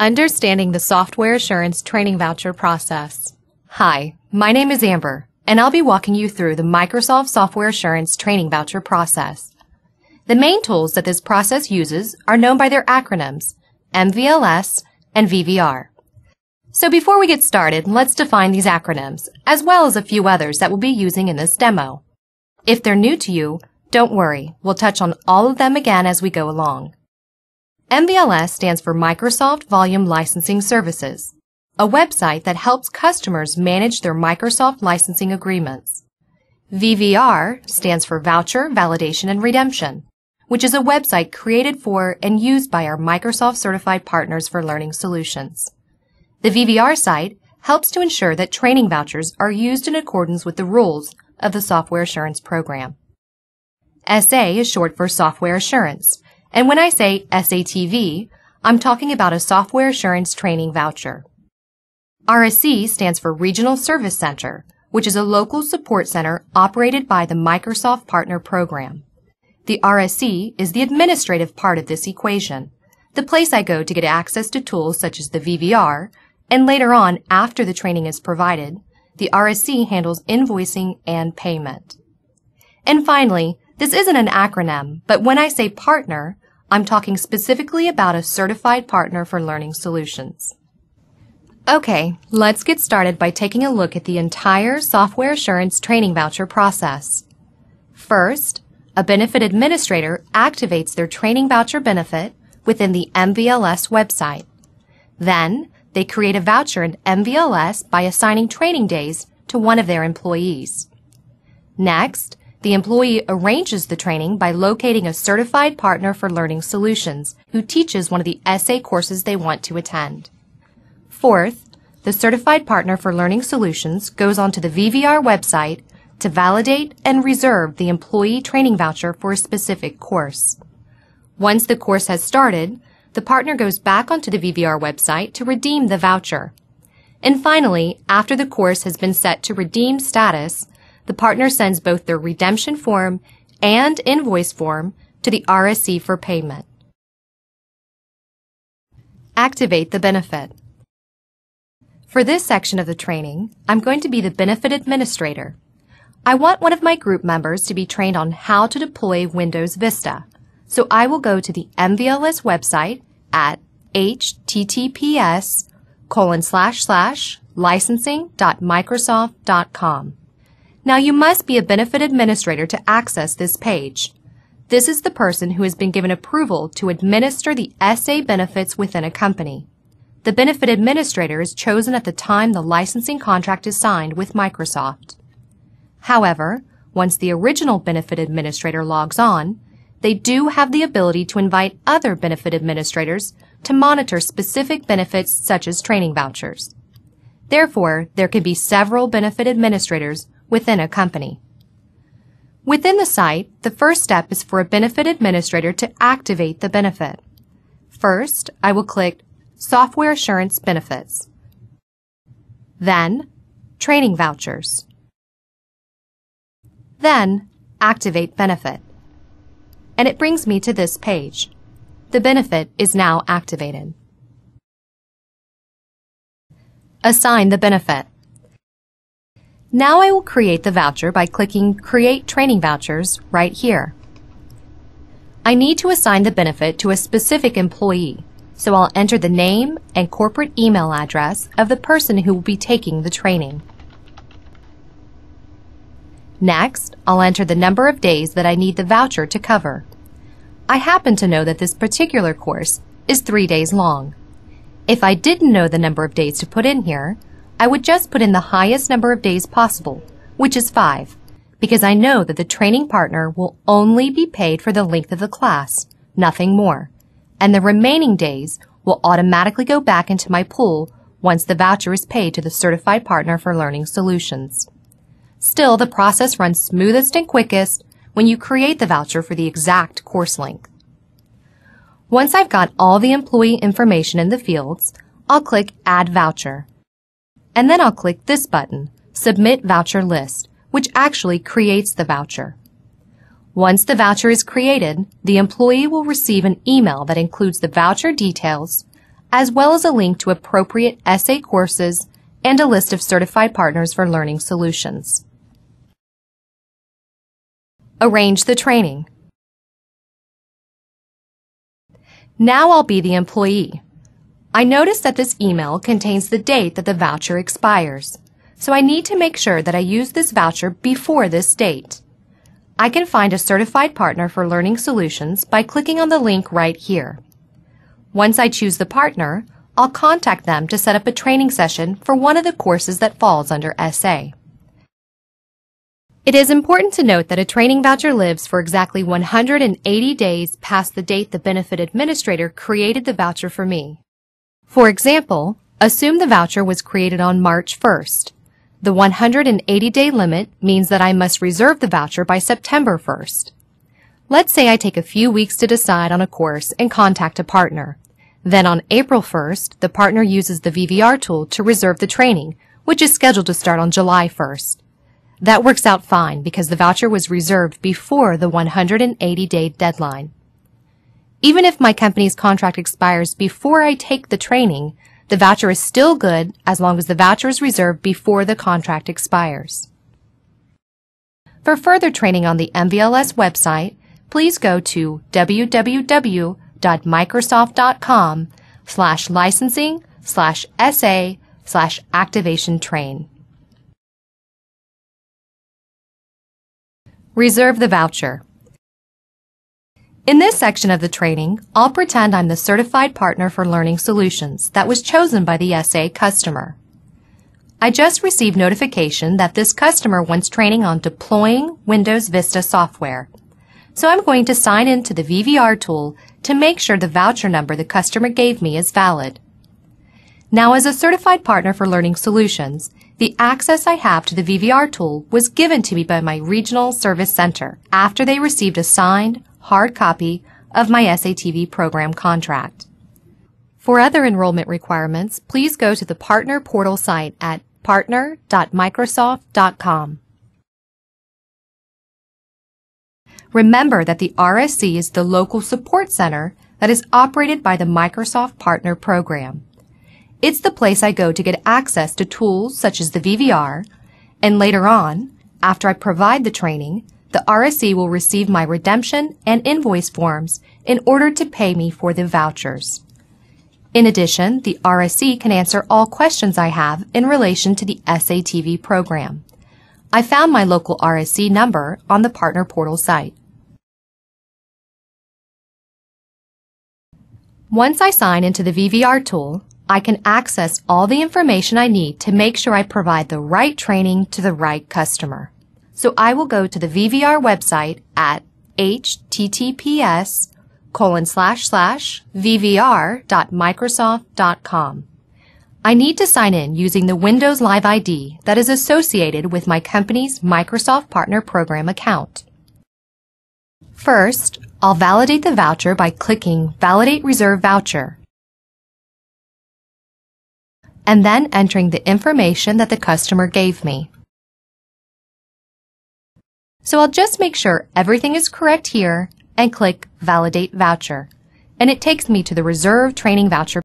Understanding the Software Assurance Training Voucher Process. Hi, my name is Amber, and I'll be walking you through the Microsoft Software Assurance Training Voucher process. The main tools that this process uses are known by their acronyms, MVLS and VVR. So before we get started, let's define these acronyms, as well as a few others that we'll be using in this demo. If they're new to you, don't worry, we'll touch on all of them again as we go along. MVLS stands for Microsoft Volume Licensing Services, a website that helps customers manage their Microsoft licensing agreements. VVR stands for Voucher Validation and Redemption, which is a website created for and used by our Microsoft Certified Partners for Learning Solutions. The VVR site helps to ensure that training vouchers are used in accordance with the rules of the Software Assurance Program. SA is short for Software Assurance, and when I say SATV, I'm talking about a Software Assurance Training Voucher. RSC stands for Regional Service Center, which is a local support center operated by the Microsoft Partner Program. The RSC is the administrative part of this equation, the place I go to get access to tools such as the VVR, and later on, after the training is provided, the RSC handles invoicing and payment. And finally, this isn't an acronym, but when I say partner, I'm talking specifically about a certified partner for learning solutions. Okay, let's get started by taking a look at the entire Software Assurance Training Voucher process. First, a benefit administrator activates their training voucher benefit within the MVLS website. Then, they create a voucher in MVLS by assigning training days to one of their employees. Next, the employee arranges the training by locating a certified partner for learning solutions who teaches one of the SA courses they want to attend. Fourth, the certified partner for learning solutions goes onto the VVR website to validate and reserve the employee training voucher for a specific course. Once the course has started, the partner goes back onto the VVR website to redeem the voucher. And finally, after the course has been set to redeemed status, the partner sends both their redemption form and invoice form to the RSC for payment. Activate the benefit. For this section of the training, I'm going to be the benefit administrator. I want one of my group members to be trained on how to deploy Windows Vista, so I will go to the MVLS website at https://licensing.microsoft.com. Now you must be a benefit administrator to access this page. This is the person who has been given approval to administer the SA benefits within a company. The benefit administrator is chosen at the time the licensing contract is signed with Microsoft. However, once the original benefit administrator logs on, they do have the ability to invite other benefit administrators to monitor specific benefits such as training vouchers. Therefore, there can be several benefit administrators within a company. Within the site, the first step is for a benefit administrator to activate the benefit. First, I will click Software Assurance Benefits. Then, Training Vouchers. Then, Activate Benefit. And it brings me to this page. The benefit is now activated. Assign the benefit. Now I will create the voucher by clicking Create Training Vouchers right here. I need to assign the benefit to a specific employee, so I'll enter the name and corporate email address of the person who will be taking the training. Next, I'll enter the number of days that I need the voucher to cover. I happen to know that this particular course is 3 days long. If I didn't know the number of days to put in here, I would just put in the highest number of days possible, which is 5, because I know that the training partner will only be paid for the length of the class, nothing more, and the remaining days will automatically go back into my pool once the voucher is paid to the Certified Partner for Learning Solutions. Still, the process runs smoothest and quickest when you create the voucher for the exact course length. Once I've got all the employee information in the fields, I'll click Add Voucher. And then I'll click this button, Submit Voucher List, which actually creates the voucher. Once the voucher is created, the employee will receive an email that includes the voucher details, as well as a link to appropriate SA courses and a list of certified partners for learning solutions. Arrange the training. Now I'll be the employee. I notice that this email contains the date that the voucher expires, so I need to make sure that I use this voucher before this date. I can find a certified partner for learning solutions by clicking on the link right here. Once I choose the partner, I'll contact them to set up a training session for one of the courses that falls under SA. It is important to note that a training voucher lives for exactly 180 days past the date the benefit administrator created the voucher for me. For example, assume the voucher was created on March 1st. The 180-day limit means that I must reserve the voucher by September 1st. Let's say I take a few weeks to decide on a course and contact a partner. Then on April 1st, the partner uses the VVR tool to reserve the training, which is scheduled to start on July 1st. That works out fine because the voucher was reserved before the 180-day deadline. Even if my company's contract expires before I take the training, the voucher is still good as long as the voucher is reserved before the contract expires. For further training on the MVLS website, please go to www.microsoft.com/licensing/SA/activation-train. Reserve the voucher. In this section of the training, I'll pretend I'm the certified partner for learning solutions that was chosen by the SA customer. I just received notification that this customer wants training on deploying Windows Vista software. So I'm going to sign into the VVR tool to make sure the voucher number the customer gave me is valid. Now, as a certified partner for learning solutions, the access I have to the VVR tool was given to me by my regional service center after they received a signed, hard copy of my SATV program contract. For other enrollment requirements, please go to the partner portal site at partner.microsoft.com. Remember that the RSC is the local support center that is operated by the Microsoft Partner Program. It's the place I go to get access to tools such as the VVR, and later on, after I provide the training, the RSC will receive my redemption and invoice forms in order to pay me for the vouchers. In addition, the RSC can answer all questions I have in relation to the SATV program. I found my local RSC number on the Partner Portal site. Once I sign into the VVR tool, I can access all the information I need to make sure I provide the right training to the right customer. So I will go to the VVR website at https://vvr.microsoft.com. I need to sign in using the Windows Live ID that is associated with my company's Microsoft Partner Program account. First, I'll validate the voucher by clicking Validate Reserve Voucher, and then entering the information that the customer gave me. So I'll just make sure everything is correct here and click Validate Voucher, and it takes me to the Reserve Training Voucher